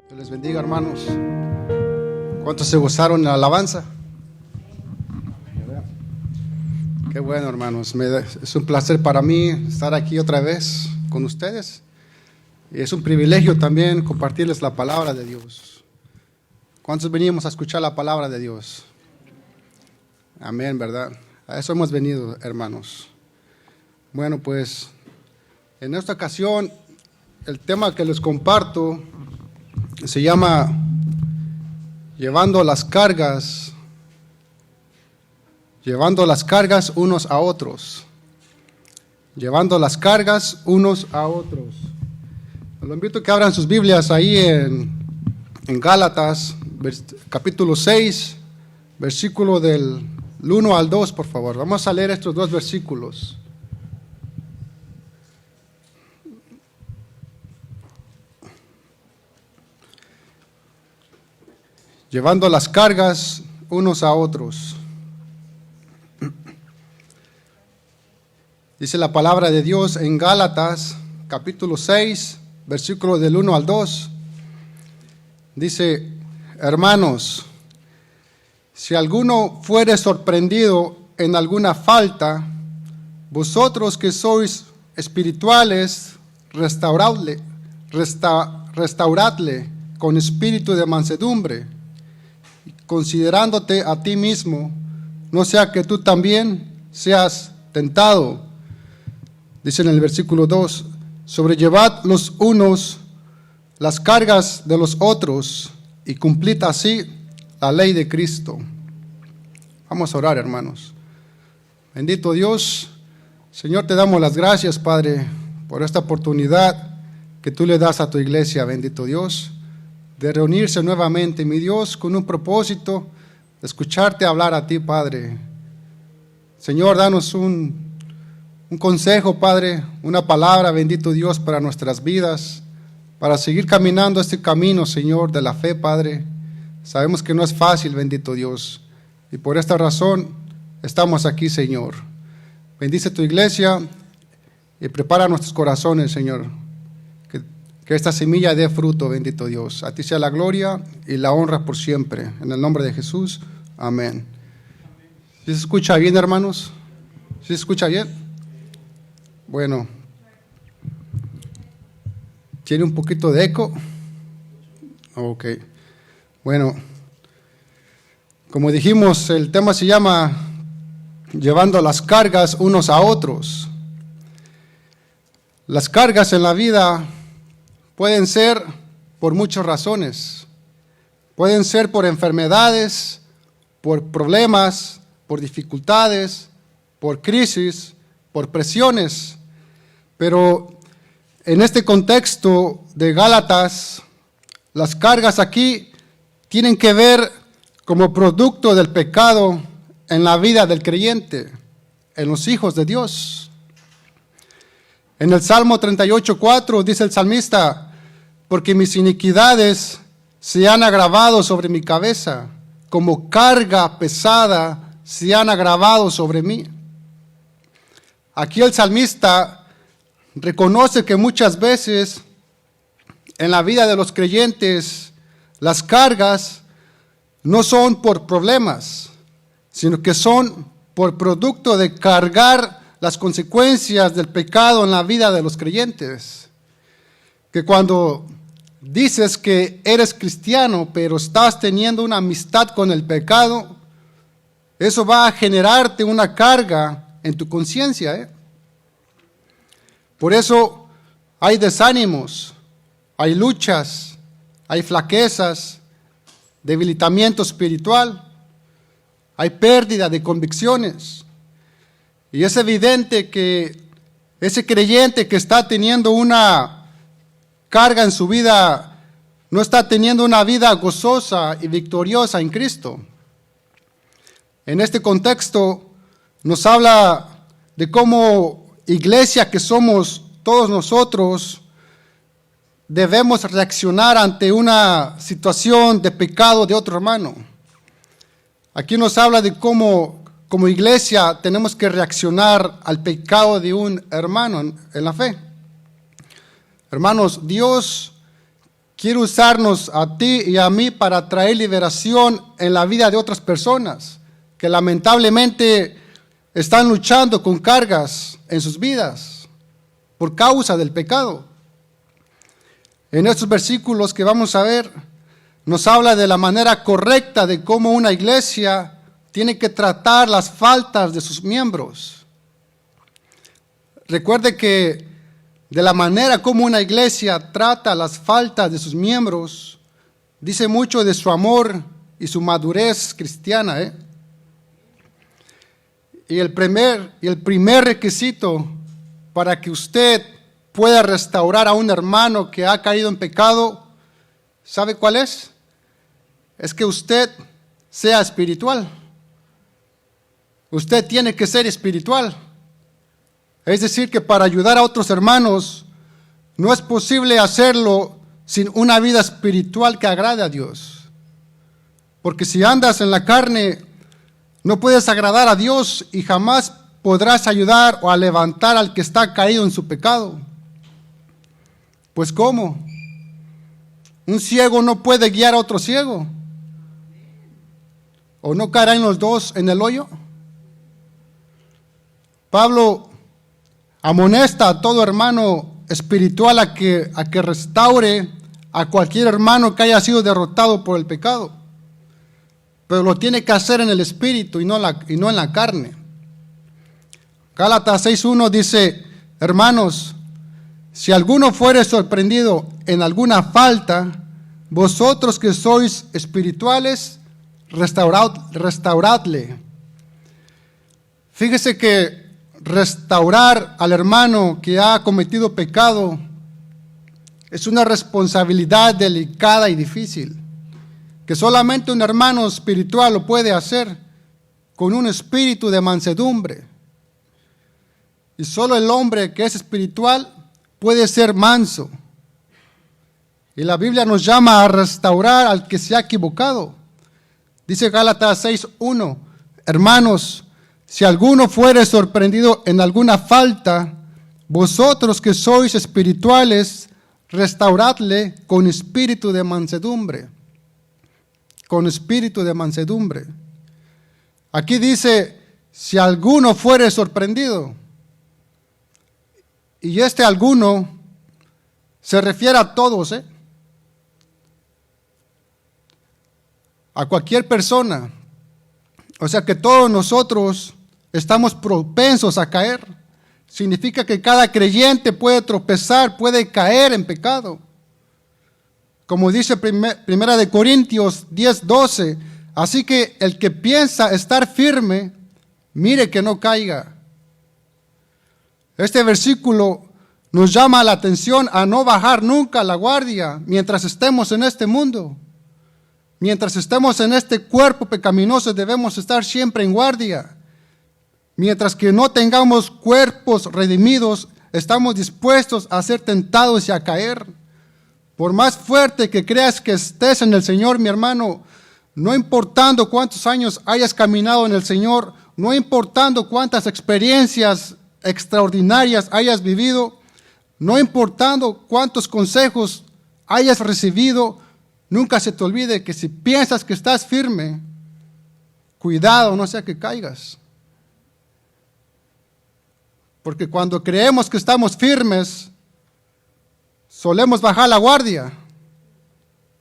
Dios les bendiga, hermanos. ¿Cuántos se gozaron en la alabanza? Qué bueno, hermanos. Es un placer para mí estar aquí otra vez con ustedes. Y es un privilegio también compartirles la palabra de Dios. ¿Cuántos venimos a escuchar la palabra de Dios? Amén, ¿verdad? A eso hemos venido, hermanos. Bueno, pues en esta ocasión el tema que les comparto se llama llevando las cargas unos a otros. Llevando las cargas unos a otros. Los invito a que abran sus Biblias ahí en Gálatas, capítulo 6, versículo del 1 al 2, por favor. Vamos a leer estos dos versículos. Llevando las cargas unos a otros. Dice la palabra de Dios en Gálatas, capítulo 6, versículo del 1 al 2. Dice: hermanos, si alguno fuere sorprendido en alguna falta, vosotros que sois espirituales, restauradle con espíritu de mansedumbre, considerándote a ti mismo, no sea que tú también seas tentado. Dice en el versículo 2, sobrellevad los unos las cargas de los otros y cumplid así la ley de Cristo. Vamos a orar, hermanos. Bendito Dios, Señor, te damos las gracias, Padre, por esta oportunidad que tú le das a tu iglesia, bendito Dios, de reunirse nuevamente, mi Dios, con un propósito de escucharte hablar a ti, Padre. Señor, danos un consejo, Padre, una palabra, bendito Dios, para nuestras vidas, para seguir caminando este camino, Señor, de la fe, Padre. Sabemos que no es fácil, bendito Dios, y por esta razón estamos aquí, Señor. Bendice tu iglesia y prepara nuestros corazones, Señor. Que esta semilla dé fruto, bendito Dios. A ti sea la gloria y la honra por siempre. En el nombre de Jesús, amén. ¿Sí se escucha bien, hermanos? ¿Sí se escucha bien? Bueno. ¿Tiene un poquito de eco? Ok. Bueno. Como dijimos, el tema se llama llevando las cargas unos a otros. Las cargas en la vida pueden ser por muchas razones. Pueden ser por enfermedades, por problemas, por dificultades, por crisis, por presiones. Pero en este contexto de Gálatas, las cargas aquí tienen que ver como producto del pecado en la vida del creyente, en los hijos de Dios. En el Salmo 38:4 dice el salmista: porque mis iniquidades se han agravado sobre mi cabeza, como carga pesada se han agravado sobre mí. Aquí el salmista reconoce que muchas veces en la vida de los creyentes las cargas no son por problemas, sino que son por producto de cargar las consecuencias del pecado en la vida de los creyentes. Que cuando dices que eres cristiano, pero estás teniendo una amistad con el pecado, eso va a generarte una carga en tu conciencia. Por eso hay desánimos, hay luchas, hay flaquezas, debilitamiento espiritual, hay pérdida de convicciones. Y es evidente que ese creyente que está teniendo una carga en su vida, no está teniendo una vida gozosa y victoriosa en Cristo. En este contexto nos habla de cómo iglesia que somos todos nosotros debemos reaccionar ante una situación de pecado de otro hermano. Aquí nos habla de cómo como iglesia tenemos que reaccionar al pecado de un hermano en la fe. Hermanos, Dios quiere usarnos a ti y a mí para traer liberación en la vida de otras personas que lamentablemente están luchando con cargas en sus vidas por causa del pecado. En estos versículos que vamos a ver, nos habla de la manera correcta de cómo una iglesia tiene que tratar las faltas de sus miembros. Recuerde que de la manera como una iglesia trata las faltas de sus miembros, dice mucho de su amor y su madurez cristiana. Y el primer requisito para que usted pueda restaurar a un hermano que ha caído en pecado, ¿sabe cuál es? Es que usted sea espiritual. Usted tiene que ser espiritual. Es decir, que para ayudar a otros hermanos, no es posible hacerlo sin una vida espiritual que agrade a Dios. Porque si andas en la carne, no puedes agradar a Dios y jamás podrás ayudar o a levantar al que está caído en su pecado. Pues ¿cómo? Un ciego no puede guiar a otro ciego. ¿O no caerán los dos en el hoyo? Pablo amonesta a todo hermano espiritual a que restaure a cualquier hermano que haya sido derrotado por el pecado. Pero lo tiene que hacer en el espíritu y no en la carne. Gálatas 6:1 dice: hermanos, si alguno fuere sorprendido en alguna falta, vosotros que sois espirituales, restauradle. Fíjese que restaurar al hermano que ha cometido pecado es una responsabilidad delicada y difícil, que solamente un hermano espiritual lo puede hacer con un espíritu de mansedumbre. Y solo el hombre que es espiritual puede ser manso. Y la Biblia nos llama a restaurar al que se ha equivocado. Dice Gálatas 6:1, hermanos, si alguno fuere sorprendido en alguna falta, vosotros que sois espirituales, restauradle con espíritu de mansedumbre. Con espíritu de mansedumbre. Aquí dice, si alguno fuere sorprendido. Y este alguno se refiere a todos, a cualquier persona. O sea que todos nosotros estamos propensos a caer. Significa que cada creyente puede tropezar, puede caer en pecado. Como dice Primera de Corintios 10:12, así que el que piensa estar firme, mire que no caiga. Este versículo nos llama la atención a no bajar nunca la guardia mientras estemos en este mundo. Mientras estemos en este cuerpo pecaminoso debemos estar siempre en guardia. Mientras que no tengamos cuerpos redimidos, estamos dispuestos a ser tentados y a caer. Por más fuerte que creas que estés en el Señor, mi hermano, no importando cuántos años hayas caminado en el Señor, no importando cuántas experiencias extraordinarias hayas vivido, no importando cuántos consejos hayas recibido, nunca se te olvide que si piensas que estás firme, cuidado, no sea que caigas. Porque cuando creemos que estamos firmes, solemos bajar la guardia.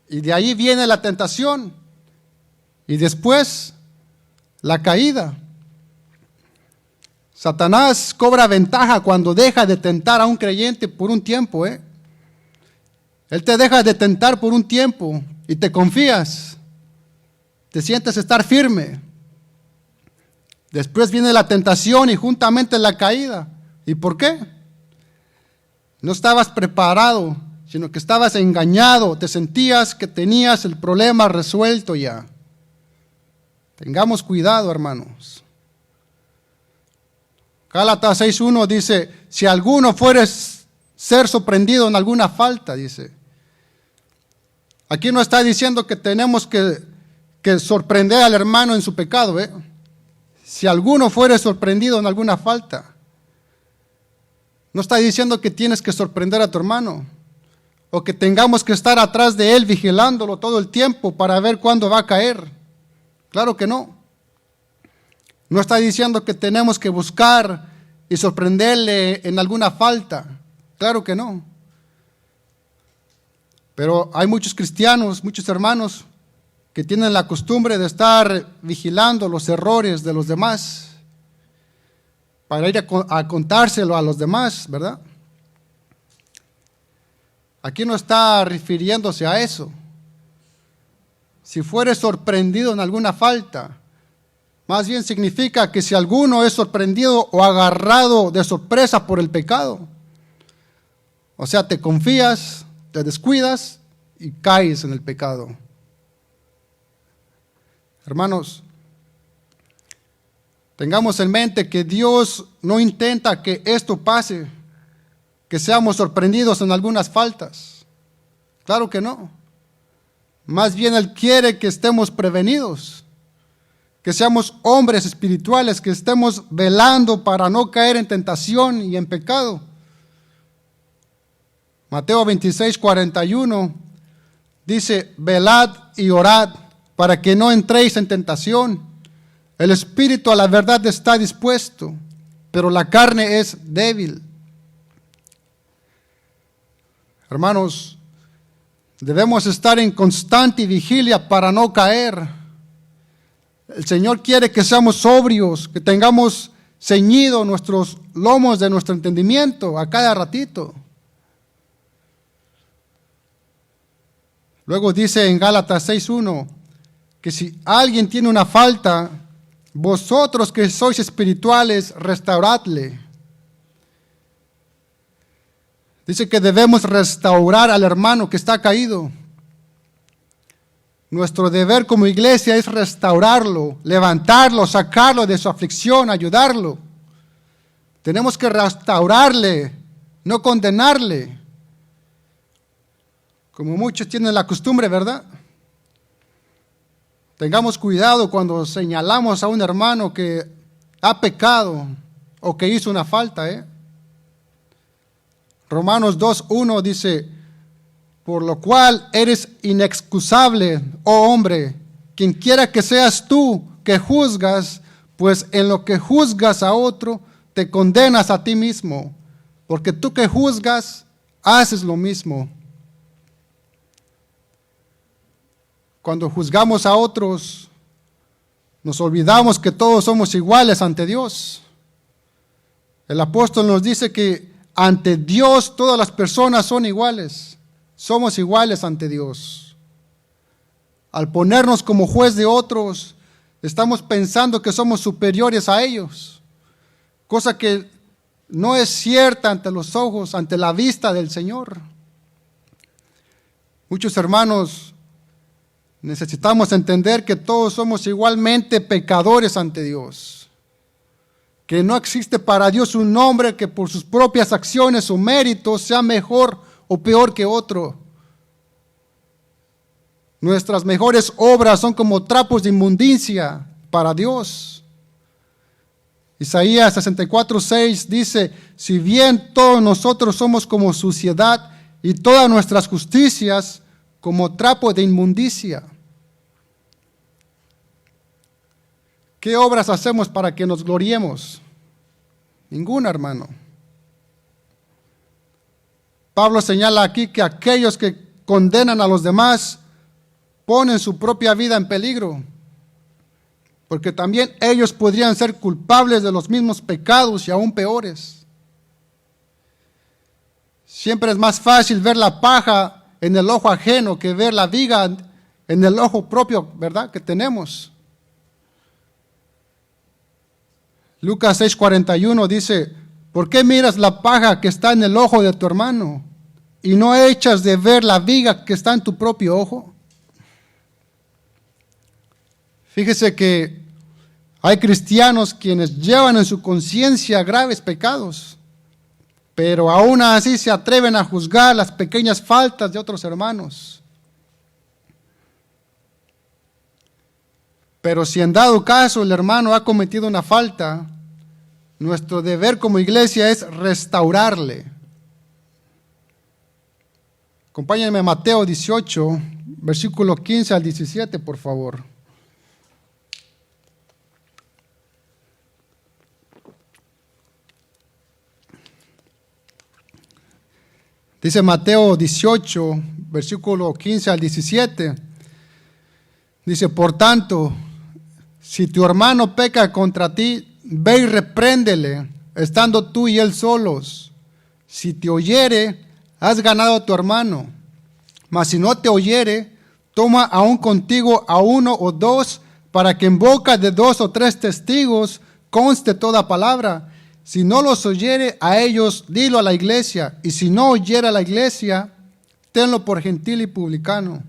Y de ahí viene la tentación. Y después, la caída. Satanás cobra ventaja cuando deja de tentar a un creyente por un tiempo, Él te deja de tentar por un tiempo y te confías. Te sientes estar firme. Después viene la tentación y juntamente la caída. ¿Y por qué? No estabas preparado, sino que estabas engañado. Te sentías que tenías el problema resuelto ya. Tengamos cuidado, hermanos. Gálatas 6:1 dice, si alguno fuere ser sorprendido en alguna falta, dice. Aquí no está diciendo que tenemos que sorprender al hermano en su pecado, Si alguno fuere sorprendido en alguna falta. No está diciendo que tienes que sorprender a tu hermano. o que tengamos que estar atrás de él vigilándolo todo el tiempo para ver cuándo va a caer. Claro que no. No está diciendo que tenemos que buscar y sorprenderle en alguna falta. Claro que no. Pero hay muchos cristianos, muchos hermanos que tienen la costumbre de estar vigilando los errores de los demás para ir a contárselo a los demás, ¿verdad? Aquí no está refiriéndose a eso. Si fueres sorprendido en alguna falta, más bien significa que si alguno es sorprendido o agarrado de sorpresa por el pecado, o sea, te confías, te descuidas y caes en el pecado. Hermanos, tengamos en mente que Dios no intenta que esto pase, que seamos sorprendidos en algunas faltas. Claro que no. Más bien Él quiere que estemos prevenidos, que seamos hombres espirituales, que estemos velando para no caer en tentación y en pecado. Mateo 26:41 dice: velad y orad para que no entréis en tentación. El espíritu a la verdad está dispuesto, pero la carne es débil. Hermanos, debemos estar en constante vigilia para no caer. El Señor quiere que seamos sobrios, que tengamos ceñidos nuestros lomos de nuestro entendimiento a cada ratito. Luego dice en Gálatas 6:1 que si alguien tiene una falta, vosotros que sois espirituales, restauradle. Dice que debemos restaurar al hermano que está caído. Nuestro deber como iglesia es restaurarlo, levantarlo, sacarlo de su aflicción, ayudarlo. Tenemos que restaurarle, no condenarle. Como muchos tienen la costumbre, ¿verdad? Tengamos cuidado cuando señalamos a un hermano que ha pecado o que hizo una falta, Romanos 2:1 dice: por lo cual eres inexcusable, oh hombre, quien quiera que seas tú que juzgas, pues en lo que juzgas a otro, te condenas a ti mismo, porque tú que juzgas, haces lo mismo. Cuando juzgamos a otros, nos olvidamos que todos somos iguales ante Dios. El apóstol nos dice que ante Dios todas las personas son iguales. Somos iguales ante Dios. Al ponernos como juez de otros, estamos pensando que somos superiores a ellos, cosa que no es cierta ante los ojos, ante la vista del Señor. Muchos hermanos, necesitamos entender que todos somos igualmente pecadores ante Dios, que no existe para Dios un hombre que por sus propias acciones o méritos sea mejor o peor que otro. Nuestras mejores obras son como trapos de inmundicia para Dios. Isaías 64:6 dice: si bien todos nosotros somos como suciedad y todas nuestras justicias como trapo de inmundicia. ¿Qué obras hacemos para que nos gloriemos? Ninguna, hermano. Pablo señala aquí que aquellos que condenan a los demás ponen su propia vida en peligro, porque también ellos podrían ser culpables de los mismos pecados y aún peores. Siempre es más fácil ver la paja en el ojo ajeno que ver la viga en el ojo propio, ¿verdad?, que tenemos. Lucas 6:41 dice: ¿por qué miras la paja que está en el ojo de tu hermano y no echas de ver la viga que está en tu propio ojo? Fíjese que hay cristianos quienes llevan en su conciencia graves pecados, pero aún así se atreven a juzgar las pequeñas faltas de otros hermanos. Pero si en dado caso el hermano ha cometido una falta, nuestro deber como iglesia es restaurarle. Acompáñenme a Mateo 18, versículo 15 al 17, por favor. Dice Mateo 18, versículo 15 al 17. Dice, por tanto, si tu hermano peca contra ti, ve y repréndele, estando tú y él solos. Si te oyere, has ganado a tu hermano. Mas si no te oyere, toma aún contigo a uno o dos, para que en boca de 2 o 3 testigos conste toda palabra. Si no los oyere a ellos, dilo a la iglesia. Y si no oyere a la iglesia, tenlo por gentil y publicano.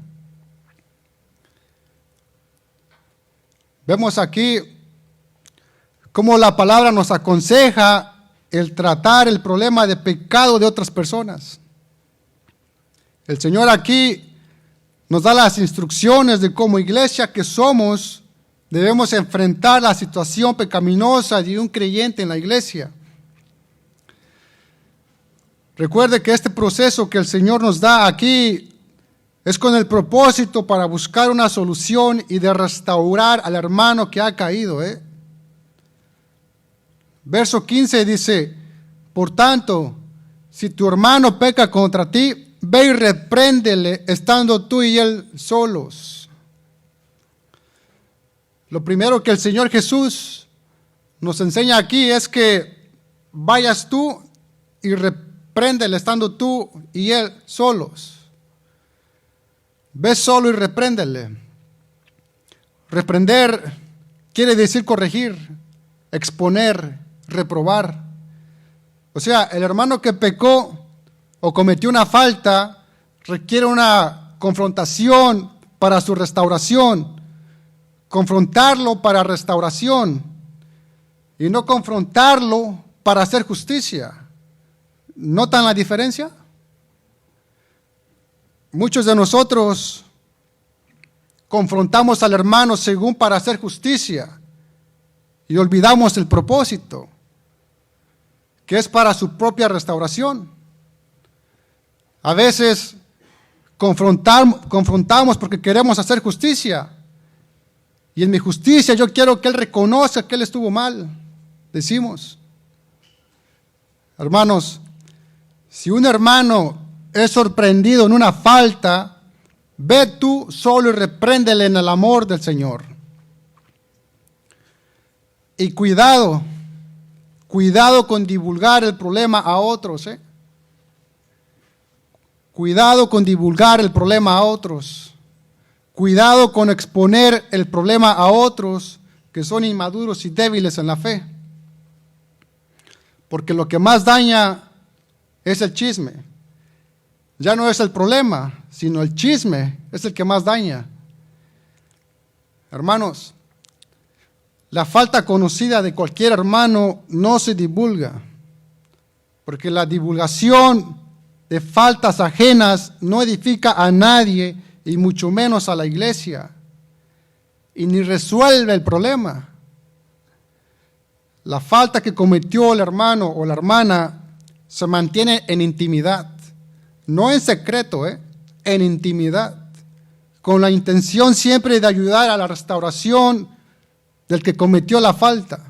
Vemos aquí cómo la palabra nos aconseja el tratar el problema de pecado de otras personas. El Señor aquí nos da las instrucciones de cómo iglesia que somos, debemos enfrentar la situación pecaminosa de un creyente en la iglesia. Recuerde que este proceso que el Señor nos da aquí es con el propósito para buscar una solución y de restaurar al hermano que ha caído. Verso 15 dice, por tanto, si tu hermano peca contra ti, ve y repréndele estando tú y él solos. Lo primero que el Señor Jesús nos enseña aquí es que vayas tú y repréndele estando tú y él solos. Ve solo y repréndele. Reprender quiere decir corregir, exponer, reprobar. O sea, el hermano que pecó o cometió una falta requiere una confrontación para su restauración, confrontarlo para restauración y no confrontarlo para hacer justicia. ¿Notan la diferencia? Muchos de nosotros confrontamos al hermano según para hacer justicia y olvidamos el propósito, que es para su propia restauración. A veces confrontamos porque queremos hacer justicia. Y en mi justicia yo quiero que él reconozca que él estuvo mal, decimos. Hermanos, si un hermano es sorprendido en una falta, ve tú solo y repréndele en el amor del Señor. Y cuidado con divulgar el problema a otros. Cuidado con divulgar el problema a otros. Cuidado con exponer el problema a otros que son inmaduros y débiles en la fe. Porque lo que más daña es el chisme. Ya no es el problema, sino el chisme es el que más daña. Hermanos, la falta conocida de cualquier hermano no se divulga, porque la divulgación de faltas ajenas no edifica a nadie y mucho menos a la iglesia, y ni resuelve el problema. La falta que cometió el hermano o la hermana se mantiene en intimidad, no en secreto, en intimidad, con la intención siempre de ayudar a la restauración del que cometió la falta.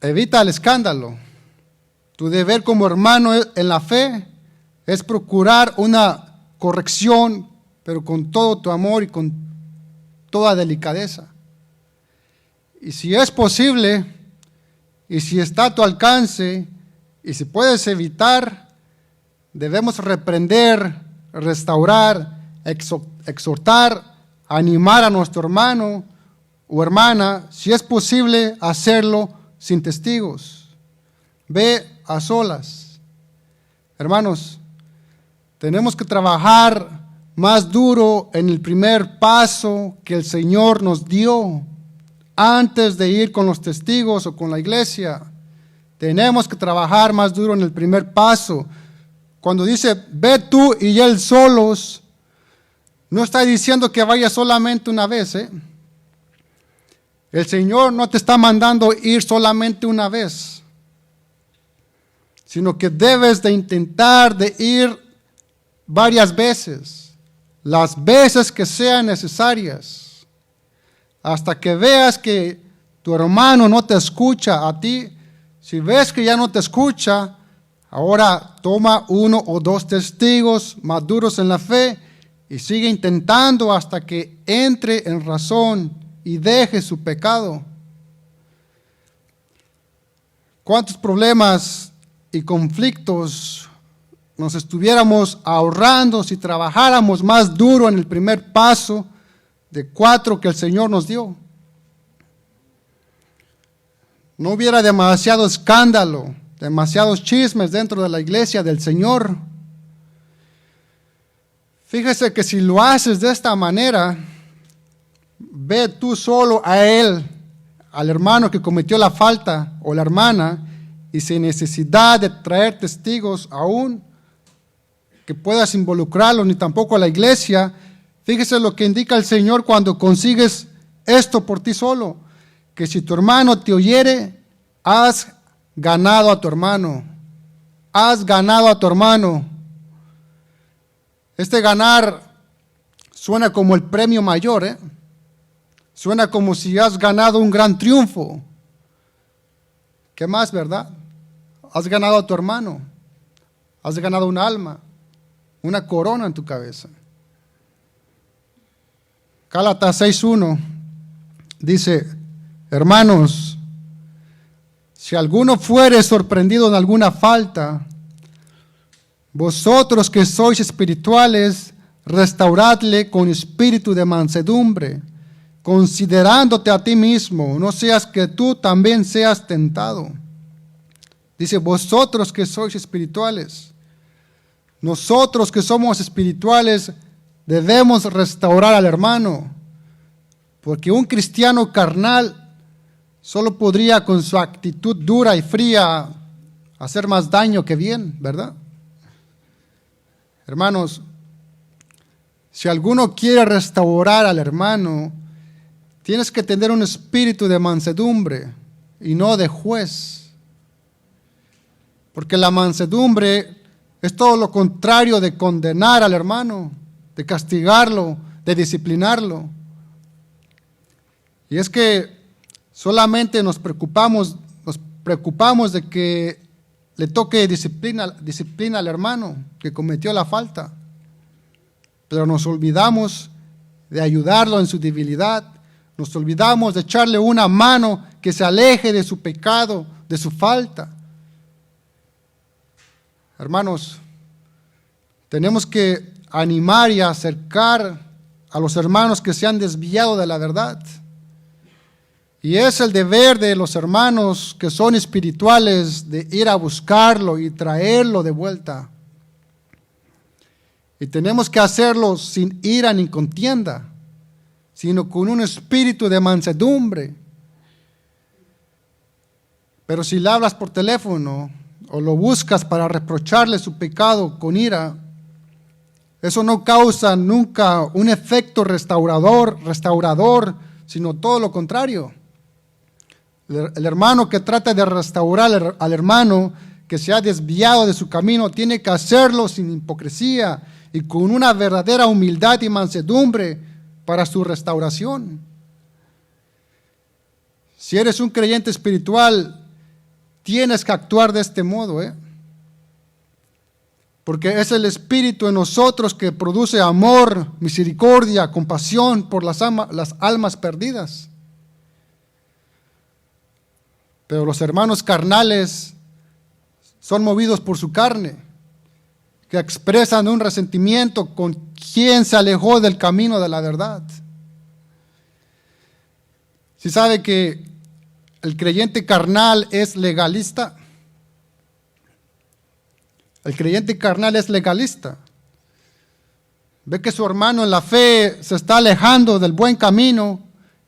Evita el escándalo. Tu deber como hermano en la fe es procurar una corrección, pero con todo tu amor y con toda delicadeza. Y si es posible, y si está a tu alcance, y si puedes evitar, debemos reprender, restaurar, exhortar, animar a nuestro hermano o hermana, si es posible hacerlo sin testigos. Ve a solas. Hermanos, tenemos que trabajar más duro en el primer paso que el Señor nos dio antes de ir con los testigos o con la iglesia. Tenemos que trabajar más duro en el primer paso. Cuando dice, ve tú y él solos, no está diciendo que vaya solamente una vez. El Señor no te está mandando ir solamente una vez, sino que debes de intentar de ir varias veces, las veces que sean necesarias, hasta que veas que tu hermano no te escucha a ti. Si ves que ya no te escucha, ahora toma 1 o 2 testigos maduros en la fe y sigue intentando hasta que entre en razón y deje su pecado. ¿Cuántos problemas y conflictos nos estuviéramos ahorrando si trabajáramos más duro en el primer paso de 4 que el Señor nos dio? No hubiera demasiado escándalo, demasiados chismes dentro de la iglesia del Señor. Fíjese que si lo haces de esta manera, ve tú solo a él, al hermano que cometió la falta o la hermana, y sin necesidad de traer testigos aún que puedas involucrarlo, ni tampoco a la iglesia. Fíjese lo que indica el Señor cuando consigues esto por ti solo, que si tu hermano te oyere, has ganado a tu hermano. Has ganado a tu hermano. Este ganar suena como el premio mayor, ¿eh? Suena como si has ganado un gran triunfo. ¿Qué más, verdad? Has ganado a tu hermano. Has ganado un alma, una corona en tu cabeza. Gálatas 6:1 dice: hermanos, si alguno fuere sorprendido en alguna falta, vosotros que sois espirituales, restauradle con espíritu de mansedumbre, considerándote a ti mismo, no seas que tú también seas tentado. Dice, vosotros que sois espirituales. Nosotros que somos espirituales debemos restaurar al hermano, porque un cristiano carnal solo podría con su actitud dura y fría hacer más daño que bien, ¿verdad? Hermanos, si alguno quiere restaurar al hermano, tienes que tener un espíritu de mansedumbre y no de juez. Porque la mansedumbre es todo lo contrario de condenar al hermano, de castigarlo, de disciplinarlo. Y es que solamente nos preocupamos de que le toque disciplina al hermano que cometió la falta. Pero nos olvidamos de ayudarlo en su debilidad. Nos olvidamos de echarle una mano que se aleje de su pecado, de su falta. Hermanos, tenemos que animar y acercar a los hermanos que se han desviado de la verdad. Y es el deber de los hermanos que son espirituales de ir a buscarlo y traerlo de vuelta. Y tenemos que hacerlo sin ira ni contienda, sino con un espíritu de mansedumbre. Pero si le hablas por teléfono o lo buscas para reprocharle su pecado con ira, eso no causa nunca un efecto restaurador, sino todo lo contrario. El hermano que trata de restaurar al hermano que se ha desviado de su camino tiene que hacerlo sin hipocresía y con una verdadera humildad y mansedumbre para su restauración. Si eres un creyente espiritual, tienes que actuar de este modo, porque es el Espíritu en nosotros que produce amor, misericordia, compasión por las almas perdidas. Pero los hermanos carnales son movidos por su carne, que expresan un resentimiento con quien se alejó del camino de la verdad. Si sabe que el creyente carnal es legalista. El creyente carnal es legalista. Ve que su hermano en la fe se está alejando del buen camino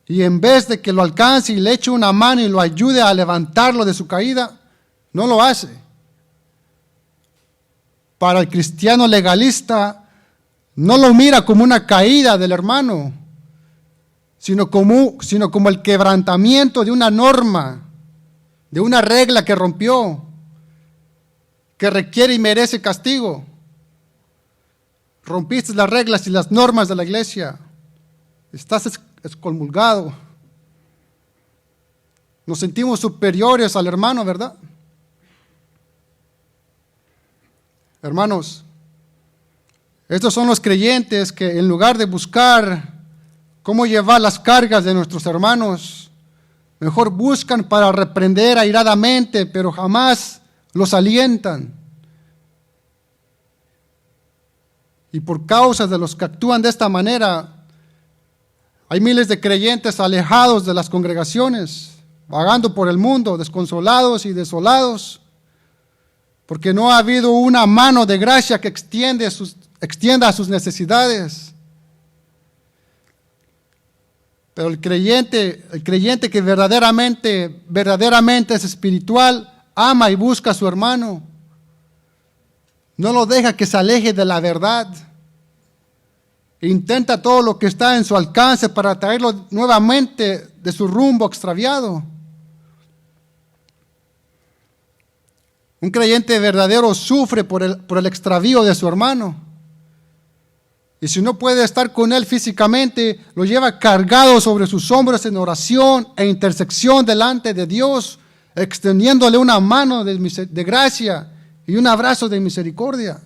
y en vez de que lo alcance y le eche una mano y lo ayude a levantarlo de su caída, no lo hace. Para el cristiano legalista, no lo mira como una caída del hermano, sino como el quebrantamiento de una norma, de una regla que rompió. que requiere y merece castigo. Rompiste las reglas y las normas de la iglesia. Estás excomulgado. Nos sentimos superiores al hermano, ¿verdad? Hermanos, estos son los creyentes que en lugar de buscar cómo llevar las cargas de nuestros hermanos, mejor buscan para reprender airadamente, pero jamás los alientan. Y por causa de los que actúan de esta manera, hay miles de creyentes alejados de las congregaciones, vagando por el mundo, desconsolados y desolados, porque no ha habido una mano de gracia que extienda a sus necesidades. Pero el creyente que verdaderamente es espiritual, ama y busca a su hermano. No lo deja que se aleje de la verdad. Intenta todo lo que está en su alcance para traerlo nuevamente de su rumbo extraviado. Un creyente verdadero sufre por el extravío de su hermano. Y si no puede estar con él físicamente, lo lleva cargado sobre sus hombros en oración e intersección delante de Dios, extendiéndole una mano de gracia y un abrazo de misericordia.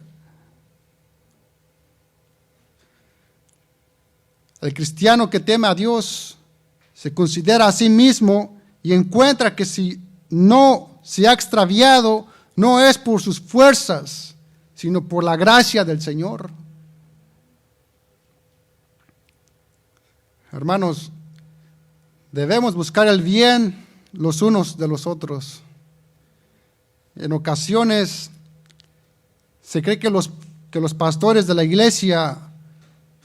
El cristiano que teme a Dios se considera a sí mismo y encuentra que si no se ha extraviado, no es por sus fuerzas, sino por la gracia del Señor. Hermanos, debemos buscar el bien los unos de los otros. En ocasiones se cree que los pastores de la iglesia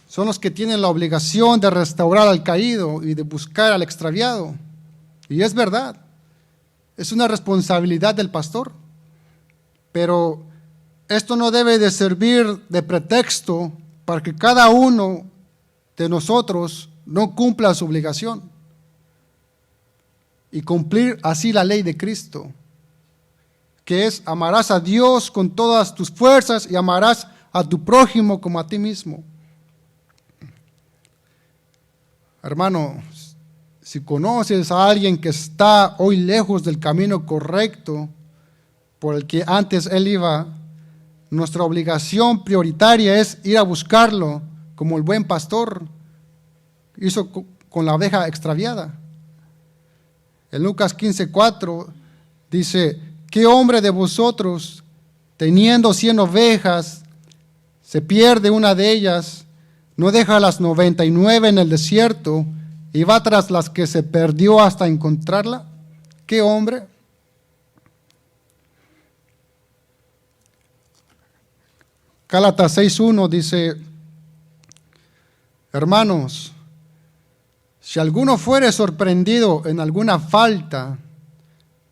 son los que tienen la obligación de restaurar al caído y de buscar al extraviado. Y es verdad, es una responsabilidad del pastor. Pero esto no debe de servir de pretexto para que cada uno de nosotros no cumpla su obligación y cumplir así la ley de Cristo, que es amarás a Dios con todas tus fuerzas y amarás a tu prójimo como a ti mismo. Hermano, si conoces a alguien que está hoy lejos del camino correcto por el que antes él iba, nuestra obligación prioritaria es ir a buscarlo como el buen pastor hizo con la oveja extraviada. En Lucas 15:4 dice, ¿qué hombre de vosotros, teniendo 100 ovejas, se pierde una de ellas, no deja las 99 en el desierto y va tras las que se perdió hasta encontrarla? ¿Qué hombre? Gálatas 6:1 dice, hermanos, si alguno fuere sorprendido en alguna falta,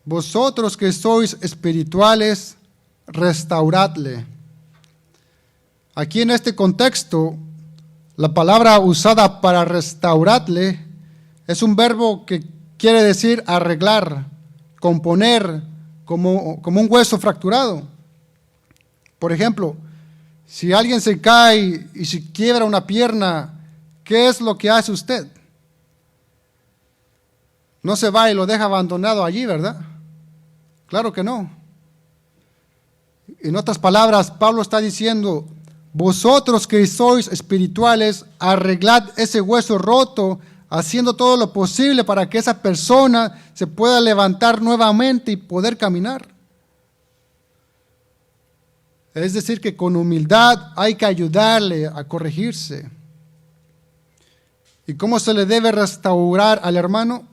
vosotros que sois espirituales, restauradle. Aquí en este contexto, la palabra usada para restauradle es un verbo que quiere decir arreglar, componer, como un hueso fracturado. Por ejemplo, si alguien se cae y se quiebra una pierna, ¿qué es lo que hace usted? No se va y lo deja abandonado allí, ¿verdad? Claro que no. En otras palabras, Pablo está diciendo, vosotros que sois espirituales, arreglad ese hueso roto, haciendo todo lo posible para que esa persona se pueda levantar nuevamente y poder caminar. Es decir, que con humildad hay que ayudarle a corregirse. ¿Y cómo se le debe restaurar al hermano?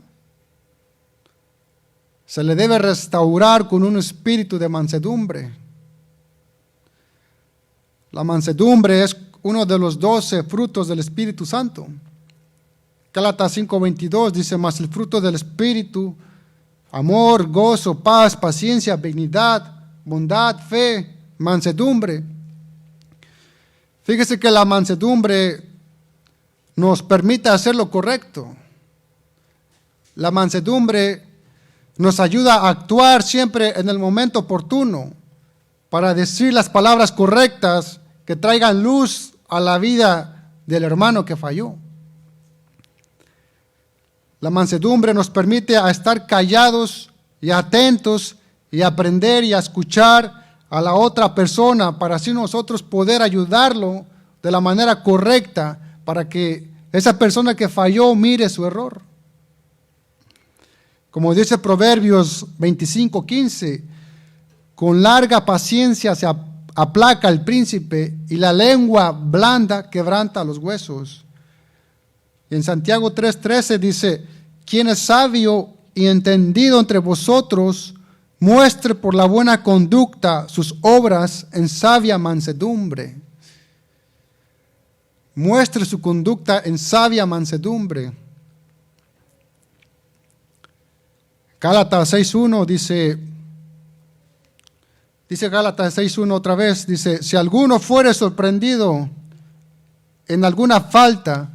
Se le debe restaurar con un espíritu de mansedumbre. La mansedumbre es uno de los 12 frutos del Espíritu Santo. Gálatas 5:22 dice, mas el fruto del Espíritu, amor, gozo, paz, paciencia, benignidad, bondad, fe, mansedumbre. Fíjese que la mansedumbre nos permite hacer lo correcto. La mansedumbre nos ayuda a actuar siempre en el momento oportuno. para decir las palabras correctas que traigan luz a la vida del hermano que falló. La mansedumbre nos permite a estar callados y atentos y aprender y a escuchar a la otra persona para así nosotros poder ayudarlo de la manera correcta para que esa persona que falló mire su error. Como dice Proverbios 25:15, con larga paciencia se aplaca el príncipe y la lengua blanda quebranta los huesos. Y en Santiago 3:13 dice, quien es sabio y entendido entre vosotros, muestre por la buena conducta sus obras en sabia mansedumbre. Muestre su conducta en sabia mansedumbre. Gálatas 6:1 dice Gálatas 6:1 otra vez, dice, si alguno fuere sorprendido en alguna falta,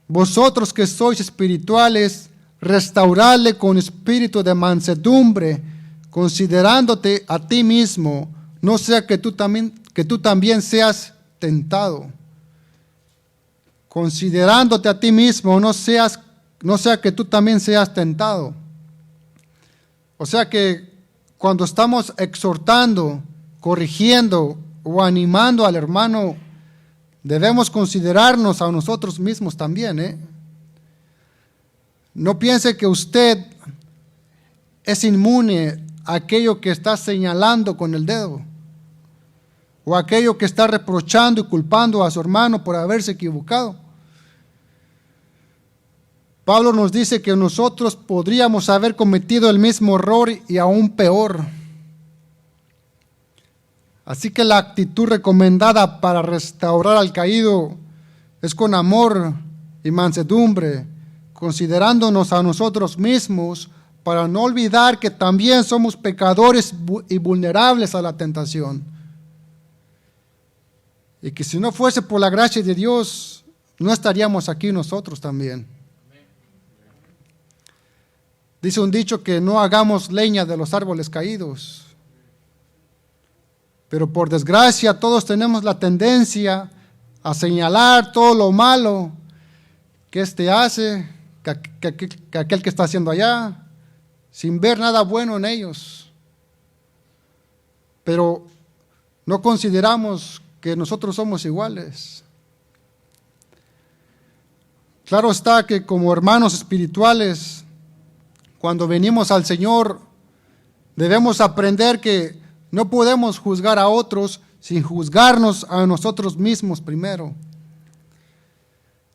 vosotros que sois espirituales, restauradle con espíritu de mansedumbre, considerándote a ti mismo, no sea que tú también seas tentado. Considerándote a ti mismo, no sea que tú también seas tentado. O sea que cuando estamos exhortando, corrigiendo o animando al hermano, debemos considerarnos a nosotros mismos también, No piense que usted es inmune a aquello que está señalando con el dedo, o aquello que está reprochando y culpando a su hermano por haberse equivocado. Pablo nos dice que nosotros podríamos haber cometido el mismo error y aún peor. Así que la actitud recomendada para restaurar al caído es con amor y mansedumbre, considerándonos a nosotros mismos para no olvidar que también somos pecadores y vulnerables a la tentación. Y que si no fuese por la gracia de Dios, no estaríamos aquí nosotros también. Dice un dicho que no hagamos leña de los árboles caídos. Pero por desgracia todos tenemos la tendencia a señalar todo lo malo que éste hace, que aquel que está haciendo allá, sin ver nada bueno en ellos. Pero no consideramos que nosotros somos iguales. Claro está que como hermanos espirituales, cuando venimos al Señor, debemos aprender que no podemos juzgar a otros sin juzgarnos a nosotros mismos primero.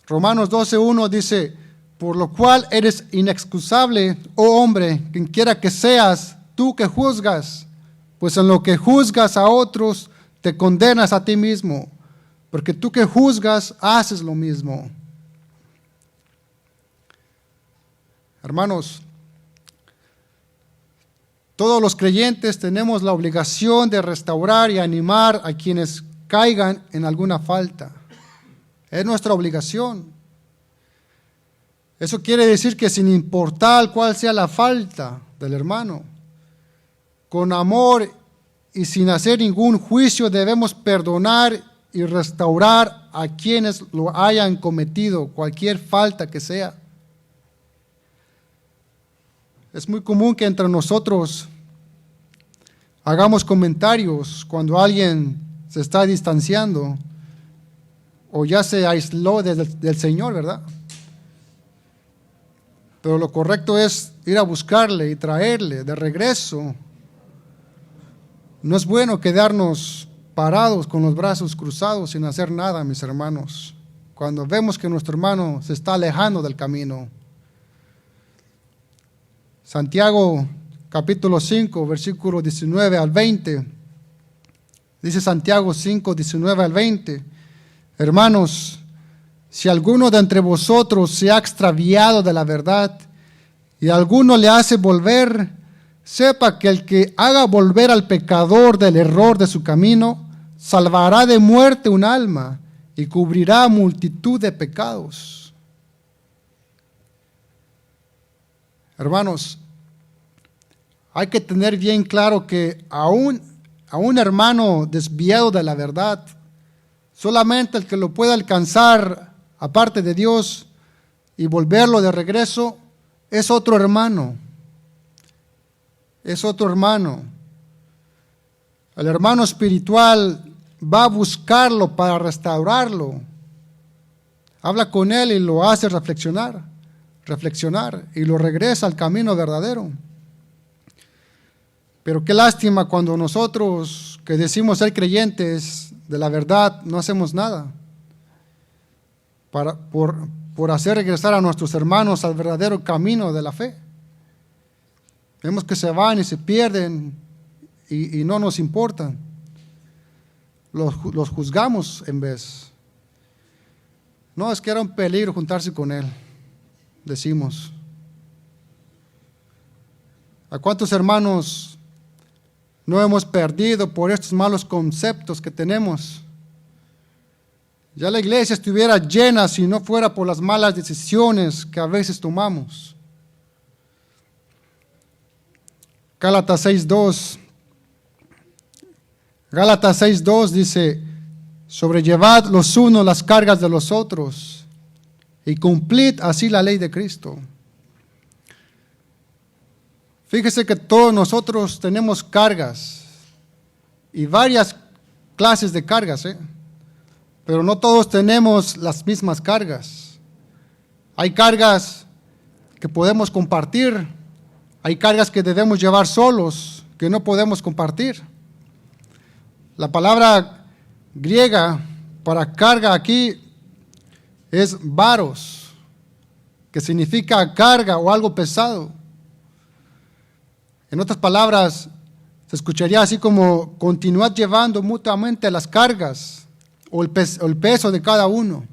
Romanos 12:1 dice, por lo cual eres inexcusable, oh hombre, quien quiera que seas, tú que juzgas, pues en lo que juzgas a otros, te condenas a ti mismo, porque tú que juzgas, haces lo mismo. Hermanos, todos los creyentes tenemos la obligación de restaurar y animar a quienes caigan en alguna falta. Es nuestra obligación. Eso quiere decir que sin importar cuál sea la falta del hermano, con amor y sin hacer ningún juicio debemos perdonar y restaurar a quienes lo hayan cometido, cualquier falta que sea. Es muy común que entre nosotros hagamos comentarios cuando alguien se está distanciando o ya se aisló del Señor, ¿verdad? Pero lo correcto es ir a buscarle y traerle de regreso. No es bueno quedarnos parados con los brazos cruzados sin hacer nada, mis hermanos, cuando vemos que nuestro hermano se está alejando del camino. Santiago capítulo 5, versículo 19 al 20. Dice Santiago 5, 19 al 20. Hermanos, si alguno de entre vosotros se ha extraviado de la verdad y alguno le hace volver, sepa que el que haga volver al pecador del error de su camino, salvará de muerte un alma y cubrirá multitud de pecados. Hermanos, hay que tener bien claro que aún a un hermano desviado de la verdad, solamente el que lo puede alcanzar aparte de Dios y volverlo de regreso es otro hermano. Es otro hermano. El hermano espiritual va a buscarlo para restaurarlo. Habla con él y lo hace reflexionar y lo regresa al camino verdadero. Pero qué lástima cuando nosotros que decimos ser creyentes de la verdad no hacemos nada por hacer regresar a nuestros hermanos al verdadero camino de la fe. Vemos que se van y se pierden y no nos importan. Los juzgamos en vez. No, es que era un peligro juntarse con él, decimos. ¿A cuántos hermanos no hemos perdido por estos malos conceptos que tenemos? Ya la iglesia estuviera llena si no fuera por las malas decisiones que a veces tomamos. Gálatas 6:2. Gálatas 6:2 dice: sobrellevad los unos las cargas de los otros y cumplid así la ley de Cristo. Fíjese que todos nosotros tenemos cargas y varias clases de cargas, pero no todos tenemos las mismas cargas. Hay cargas que podemos compartir, hay cargas que debemos llevar solos, que no podemos compartir. La palabra griega para carga aquí es varos, que significa carga o algo pesado. En otras palabras, se escucharía así como: continuad llevando mutuamente las cargas o el peso de cada uno.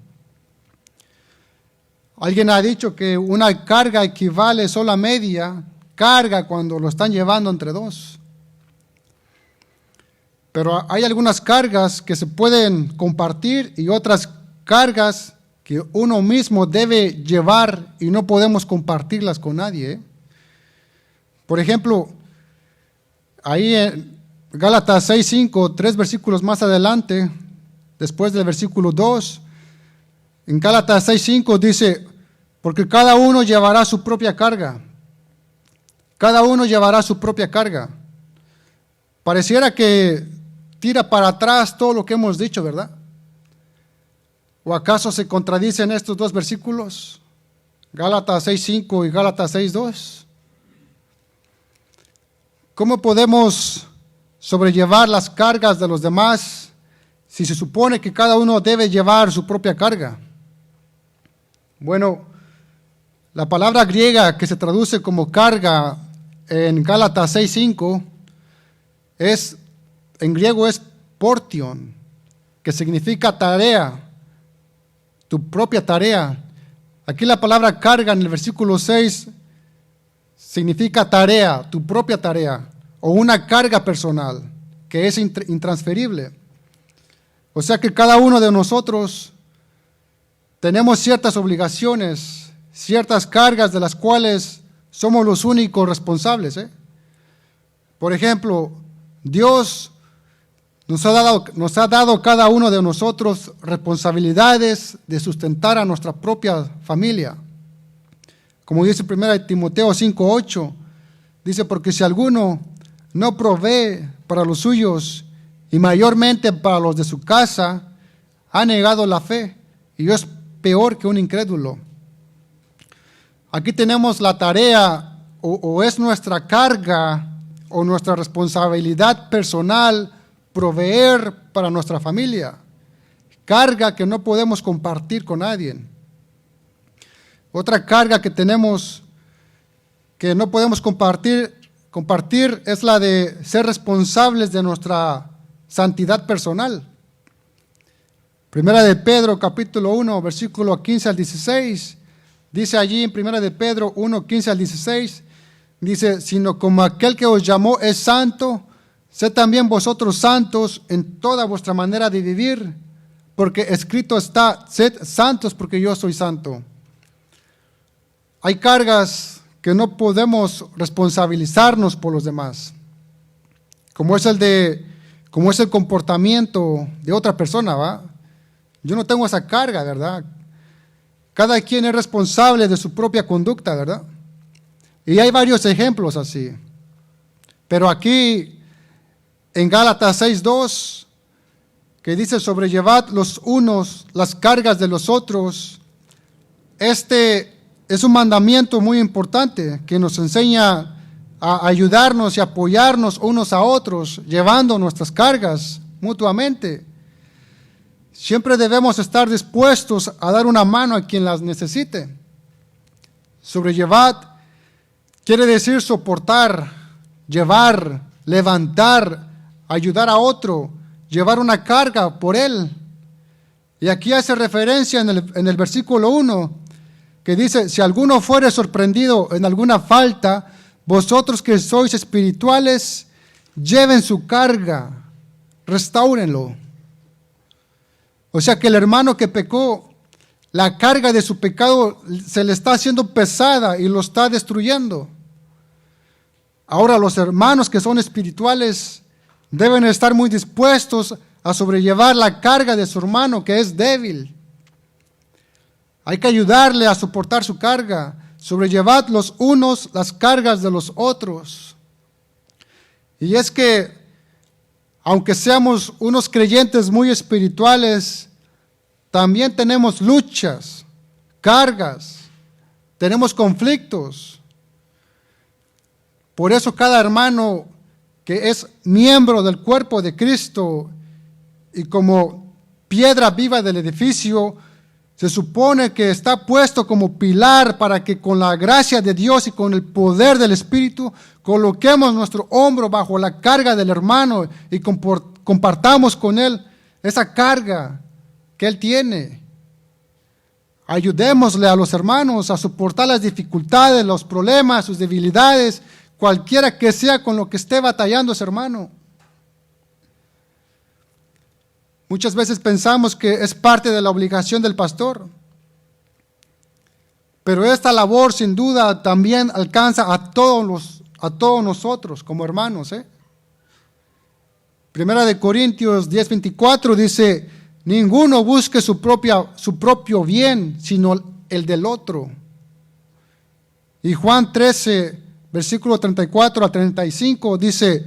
Alguien ha dicho que una carga equivale solo a media carga cuando lo están llevando entre dos. Pero hay algunas cargas que se pueden compartir y otras cargas que uno mismo debe llevar y no podemos compartirlas con nadie. Por ejemplo, ahí en Gálatas 6:5, 3 versículos más adelante, después del versículo 2, en Gálatas 6:5 dice: porque cada uno llevará su propia carga. Cada uno llevará su propia carga. Pareciera que tira para atrás todo lo que hemos dicho, ¿verdad? ¿O acaso se contradicen estos dos versículos? Gálatas 6:5 y Gálatas 6:2. ¿Cómo podemos sobrellevar las cargas de los demás si se supone que cada uno debe llevar su propia carga? Bueno, la palabra griega que se traduce como carga en Gálatas 6:5 en griego es portion, que significa tarea, tu propia tarea. Aquí la palabra carga en el versículo 6 significa tarea, tu propia tarea, o una carga personal, que es intransferible. O sea que cada uno de nosotros tenemos ciertas obligaciones, ciertas cargas de las cuales somos los únicos responsables. Por ejemplo, Dios nos ha dado cada uno de nosotros responsabilidades de sustentar a nuestra propia familia. Como dice 1 Timoteo 5:8, dice: porque si alguno no provee para los suyos y mayormente para los de su casa, ha negado la fe y es peor que un incrédulo. Aquí tenemos la tarea o es nuestra carga o nuestra responsabilidad personal proveer para nuestra familia. Carga que no podemos compartir con nadie. Otra carga que tenemos que no podemos compartir es la de ser responsables de nuestra santidad personal. Primera de Pedro, capítulo 1, versículo 15 al 16, dice allí en Primera de Pedro 1, 15 al 16, dice: sino como aquel que os llamó es santo, sed también vosotros santos en toda vuestra manera de vivir, porque escrito está: sed santos porque yo soy santo. Hay cargas que no podemos responsabilizarnos por los demás, como es el de como es el comportamiento de otra persona, ¿va? Yo no tengo esa carga, ¿verdad? Cada quien es responsable de su propia conducta, ¿verdad? Y hay varios ejemplos así. Pero aquí, en Gálatas 6:2, que dice, sobrellevad los unos las cargas de los otros, este es un mandamiento muy importante que nos enseña a ayudarnos y apoyarnos unos a otros, llevando nuestras cargas mutuamente. Siempre debemos estar dispuestos a dar una mano a quien las necesite. Sobrellevad quiere decir soportar, llevar, levantar, ayudar a otro, llevar una carga por él. Y aquí hace referencia en el versículo 1, que dice, si alguno fuere sorprendido en alguna falta, vosotros que sois espirituales, lleven su carga, restáurenlo. O sea que el hermano que pecó, la carga de su pecado se le está haciendo pesada y lo está destruyendo. Ahora los hermanos que son espirituales deben estar muy dispuestos a sobrellevar la carga de su hermano que es débil. Hay que ayudarle a soportar su carga. Sobrellevad los unos las cargas de los otros. Y es que, aunque seamos unos creyentes muy espirituales, también tenemos luchas, cargas, tenemos conflictos. Por eso cada hermano que es miembro del cuerpo de Cristo y como piedra viva del edificio, se supone que está puesto como pilar para que con la gracia de Dios y con el poder del Espíritu coloquemos nuestro hombro bajo la carga del hermano y compartamos con él esa carga que él tiene. Ayudémosle a los hermanos a soportar las dificultades, los problemas, sus debilidades, cualquiera que sea con lo que esté batallando ese hermano. Muchas veces pensamos que es parte de la obligación del pastor, pero esta labor sin duda también alcanza a todos nosotros como hermanos. Primera de Corintios 10:24 dice, ninguno busque su propio bien, sino el del otro. Y Juan 13, versículo 34 a 35 dice,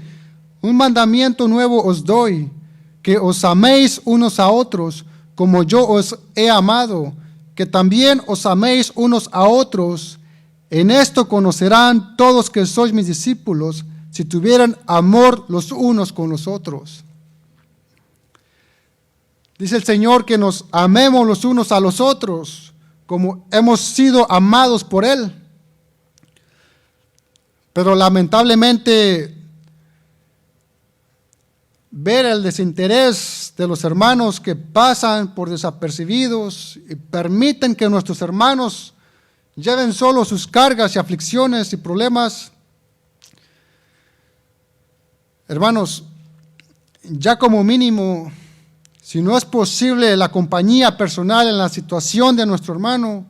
un mandamiento nuevo os doy, que os améis unos a otros, como yo os he amado, que también os améis unos a otros. En esto conocerán todos que sois mis discípulos, si tuvieran amor los unos con los otros. Dice el Señor que nos amemos los unos a los otros, como hemos sido amados por Él. Pero lamentablemente, ver el desinterés de los hermanos que pasan por desapercibidos y permiten que nuestros hermanos lleven solo sus cargas y aflicciones y problemas. Hermanos, ya como mínimo, si no es posible la compañía personal en la situación de nuestro hermano,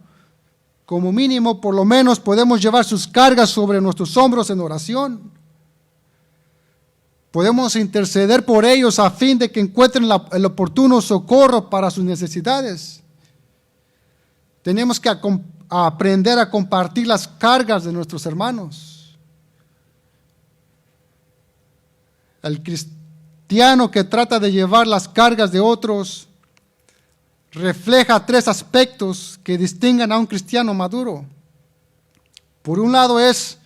como mínimo, por lo menos podemos llevar sus cargas sobre nuestros hombros en oración. Podemos interceder por ellos a fin de que encuentren el oportuno socorro para sus necesidades. Tenemos que aprender a compartir las cargas de nuestros hermanos. El cristiano que trata de llevar las cargas de otros refleja tres aspectos que distinguen a un cristiano maduro. Por un lado es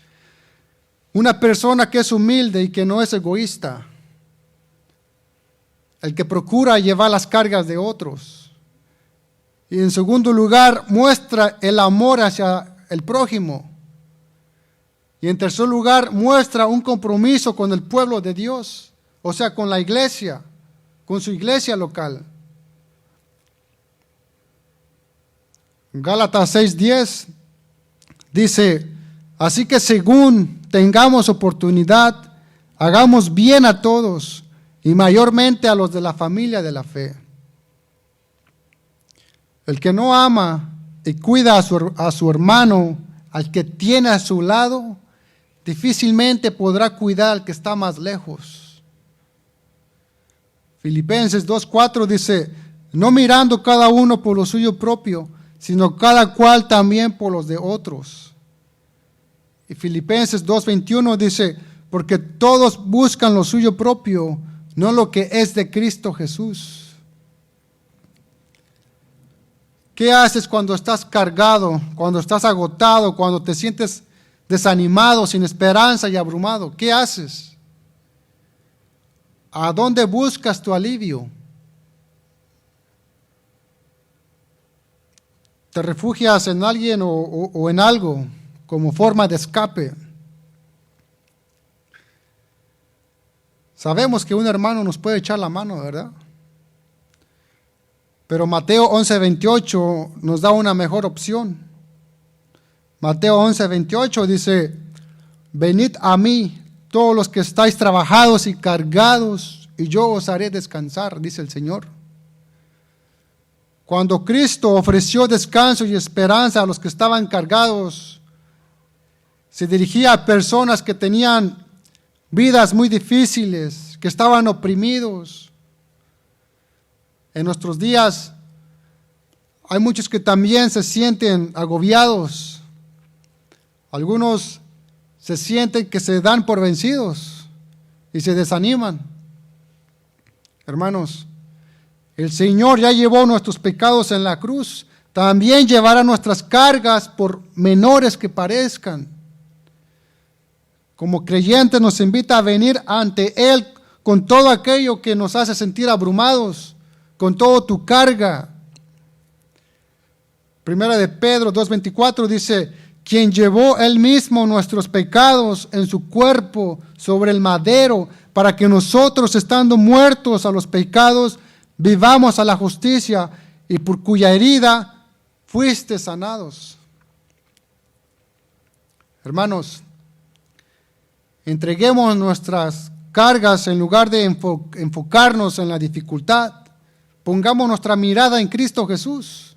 una persona que es humilde y que no es egoísta, el que procura llevar las cargas de otros. Y en segundo lugar, muestra el amor hacia el prójimo. Y en tercer lugar, muestra un compromiso con el pueblo de Dios, o sea, con la iglesia, con su iglesia local. Gálatas 6:10 dice, así que según tengamos oportunidad, hagamos bien a todos y mayormente a los de la familia de la fe. El que no ama y cuida a su hermano, al que tiene a su lado, difícilmente podrá cuidar al que está más lejos. Filipenses 2:4 dice, no mirando cada uno por lo suyo propio, sino cada cual también por los de otros. Y Filipenses 2:21 dice, porque todos buscan lo suyo propio, no lo que es de Cristo Jesús. ¿Qué haces cuando estás cargado, cuando estás agotado, cuando te sientes desanimado, sin esperanza y abrumado? ¿Qué haces? ¿A dónde buscas tu alivio? ¿Te refugias en alguien o en algo como forma de escape? Sabemos que un hermano nos puede echar la mano, ¿verdad? Pero Mateo 11:28 nos da una mejor opción. Mateo 11:28 dice, venid a mí todos los que estáis trabajados y cargados, y yo os haré descansar, dice el Señor. Cuando Cristo ofreció descanso y esperanza a los que estaban cargados, se dirigía a personas que tenían vidas muy difíciles, que estaban oprimidos. En nuestros días hay muchos que también se sienten agobiados. Algunos se sienten que se dan por vencidos y se desaniman. Hermanos, el Señor ya llevó nuestros pecados en la cruz, también llevará nuestras cargas por menores que parezcan. Como creyentes nos invita a venir ante Él con todo aquello que nos hace sentir abrumados, con toda tu carga. Primera de Pedro 2:24 dice, quien llevó Él mismo nuestros pecados en su cuerpo sobre el madero, para que nosotros, estando muertos a los pecados, vivamos a la justicia, y por cuya herida fuiste sanados. Hermanos, entreguemos nuestras cargas en lugar de enfocarnos en la dificultad. Pongamos nuestra mirada en Cristo Jesús.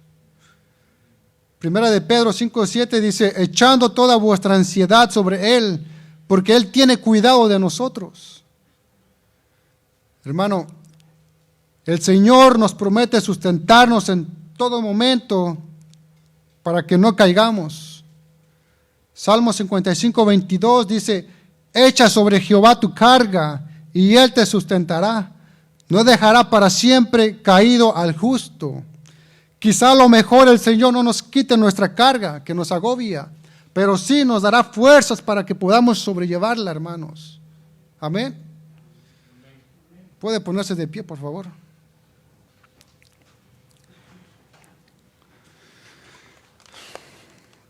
Primera de Pedro 5:7 dice, echando toda vuestra ansiedad sobre Él, porque Él tiene cuidado de nosotros. Hermano, el Señor nos promete sustentarnos en todo momento para que no caigamos. Salmo 55:22 dice, echa sobre Jehová tu carga y Él te sustentará. No dejará para siempre caído al justo. Quizá a lo mejor el Señor no nos quite nuestra carga que nos agobia, pero sí nos dará fuerzas para que podamos sobrellevarla, hermanos. Amén. ¿Puede ponerse de pie, por favor?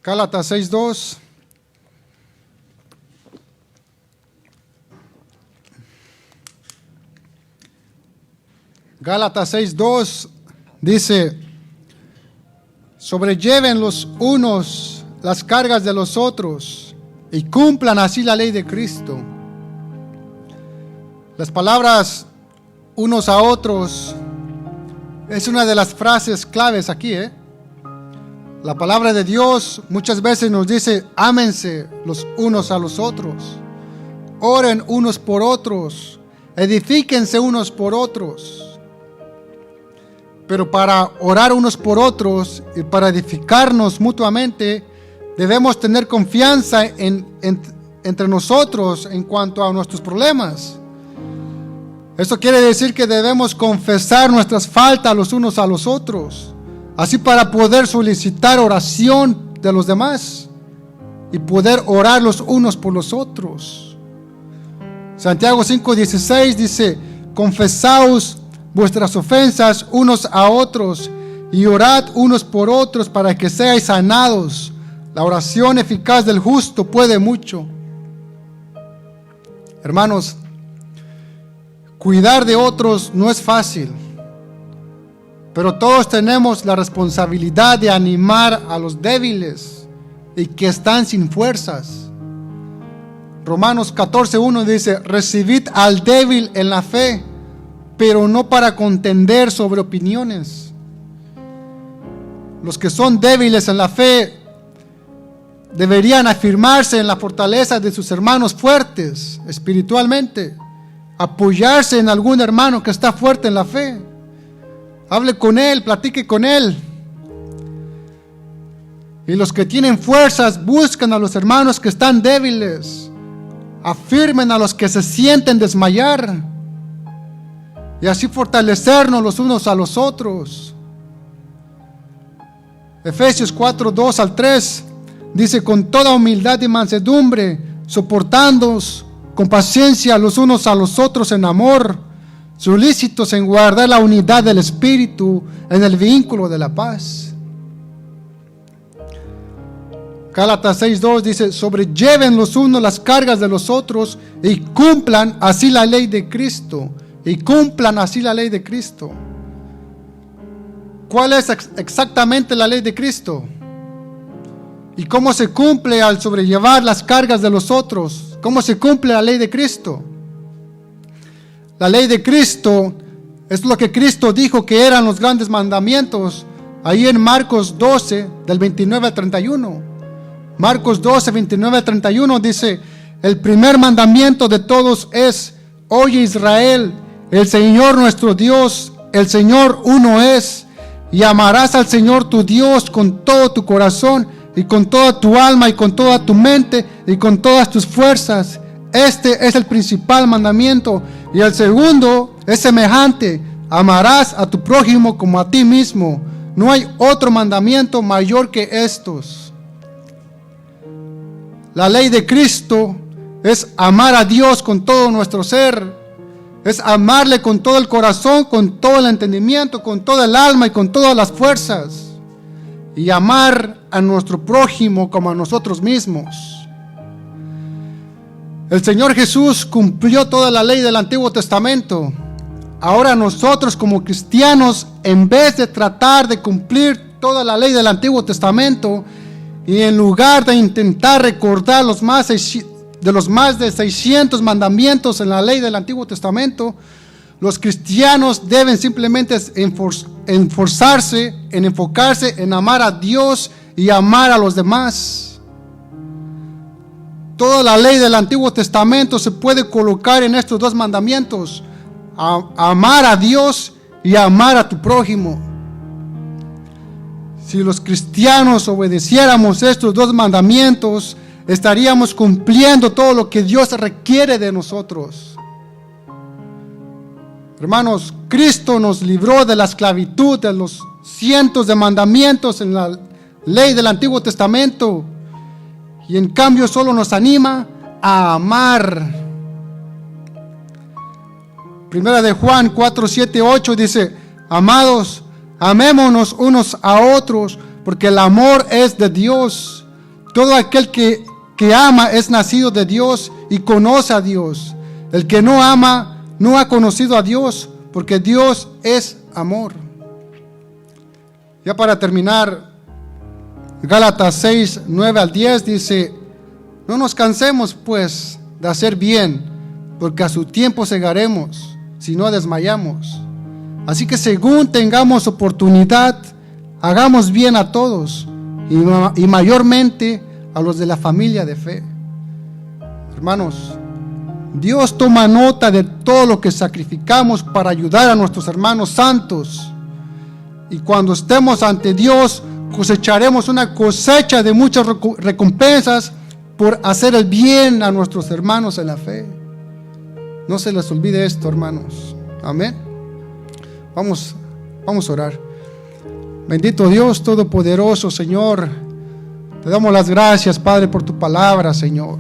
Gálatas 6:2. Gálatas 6:2 dice, sobrelleven los unos las cargas de los otros y cumplan así la ley de Cristo. Las palabras unos a otros es una de las frases claves aquí, La palabra de Dios muchas veces nos dice, ámense los unos a los otros, oren unos por otros, edifíquense unos por otros. Pero para orar unos por otros y para edificarnos mutuamente, debemos tener confianza entre nosotros en cuanto a nuestros problemas. Esto quiere decir que debemos confesar nuestras faltas los unos a los otros, así para poder solicitar oración de los demás y poder orar los unos por los otros. Santiago 5:16 dice, confesaos vuestras ofensas unos a otros y orad unos por otros para que seáis sanados. La oración eficaz del justo puede mucho. Hermanos, cuidar de otros no es fácil, pero todos tenemos la responsabilidad de animar a los débiles y que están sin fuerzas. Romanos 14:1 dice, recibid al débil en la fe, pero no para contender sobre opiniones. Los que son débiles en la fe deberían afirmarse en la fortaleza de sus hermanos fuertes espiritualmente apoyarse en algún hermano que está fuerte en la fe. Hable con él, platique con él. Y los que tienen fuerzas, buscan a los hermanos que están débiles. Afirmen a los que se sienten desmayar. Y así fortalecernos los unos a los otros. Efesios 4, 2 al 3 dice: con toda humildad y mansedumbre, soportándoos con paciencia los unos a los otros en amor, solícitos en guardar la unidad del Espíritu en el vínculo de la paz. Gálatas 6:2 dice: sobrelleven los unos las cargas de los otros y cumplan así la ley de Cristo. Y cumplan así la ley de Cristo. ¿Cuál es exactamente la ley de Cristo? ¿Y cómo se cumple al sobrellevar las cargas de los otros? ¿Cómo se cumple la ley de Cristo? La ley de Cristo es lo que Cristo dijo que eran los grandes mandamientos, ahí en Marcos 12, del 29 al 31. Marcos 12, 29 al 31 dice: el primer mandamiento de todos es: oye Israel, el Señor nuestro Dios, el Señor uno es, y amarás al Señor tu Dios con todo tu corazón, y con toda tu alma, y con toda tu mente, y con todas tus fuerzas. Este es el principal mandamiento. Y el segundo es semejante: amarás a tu prójimo como a ti mismo. No hay otro mandamiento mayor que estos. La ley de Cristo es amar a Dios con todo nuestro ser. Es amarle con todo el corazón, con todo el entendimiento, con toda el alma y con todas las fuerzas. Y amar a nuestro prójimo como a nosotros mismos. El Señor Jesús cumplió toda la ley del Antiguo Testamento. Ahora nosotros como cristianos, en vez de tratar de cumplir toda la ley del Antiguo Testamento, y en lugar de intentar recordar los más de 600 mandamientos en la ley del Antiguo Testamento, los cristianos deben simplemente enfocarse en amar a Dios y amar a los demás. Toda la ley del Antiguo Testamento se puede colocar en estos dos mandamientos: amar a Dios y amar a tu prójimo. Si los cristianos obedeciéramos estos dos mandamientos, estaríamos cumpliendo todo lo que Dios requiere de nosotros. Hermanos, Cristo nos libró de la esclavitud de los cientos de mandamientos en la ley del Antiguo Testamento, y en cambio solo nos anima a amar. Primera de Juan 4, 7, 8 dice: amados, amémonos unos a otros, porque el amor es de Dios. Todo aquel que ama es nacido de Dios y conoce a Dios. El que no ama no ha conocido a Dios, porque Dios es amor. Ya para terminar, Gálatas 6, 9 al 10 dice: no nos cansemos pues de hacer bien, porque a su tiempo segaremos, si no desmayamos. Así que según tengamos oportunidad, hagamos bien a todos, y mayormente a los de la familia de fe. Hermanos, Dios toma nota de todo lo que sacrificamos para ayudar a nuestros hermanos santos. Y cuando estemos ante Dios, cosecharemos una cosecha de muchas recompensas por hacer el bien a nuestros hermanos en la fe. No se les olvide esto, hermanos. Amén. Vamos a orar. Bendito Dios Todopoderoso, Señor, te damos las gracias, Padre, por tu palabra, Señor.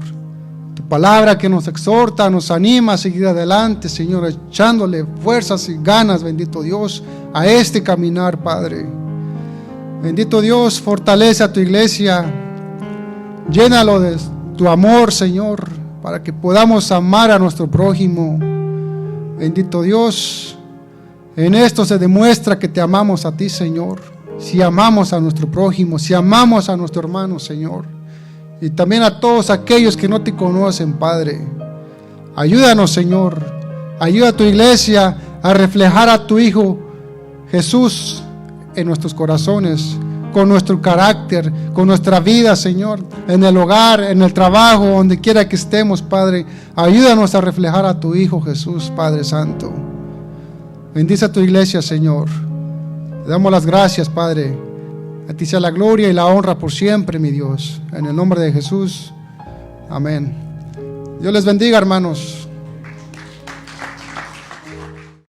Tu palabra que nos exhorta, nos anima a seguir adelante, Señor, echándole fuerzas y ganas, bendito Dios, a este caminar, Padre. Bendito Dios, fortalece a tu iglesia, llénalo de tu amor, Señor, para que podamos amar a nuestro prójimo. Bendito Dios, en esto se demuestra que te amamos a ti, Señor. Si amamos a nuestro prójimo, si amamos a nuestro hermano, Señor, y también a todos aquellos que no te conocen, Padre. Ayúdanos, Señor. Ayuda a tu iglesia a reflejar a tu Hijo Jesús en nuestros corazones, con nuestro carácter, con nuestra vida, Señor, en el hogar, en el trabajo, donde quiera que estemos, Padre. Ayúdanos a reflejar a tu Hijo Jesús, Padre Santo. Bendice a tu iglesia, Señor. Te damos las gracias, Padre. A ti sea la gloria y la honra por siempre, mi Dios. En el nombre de Jesús. Amén. Dios les bendiga, hermanos.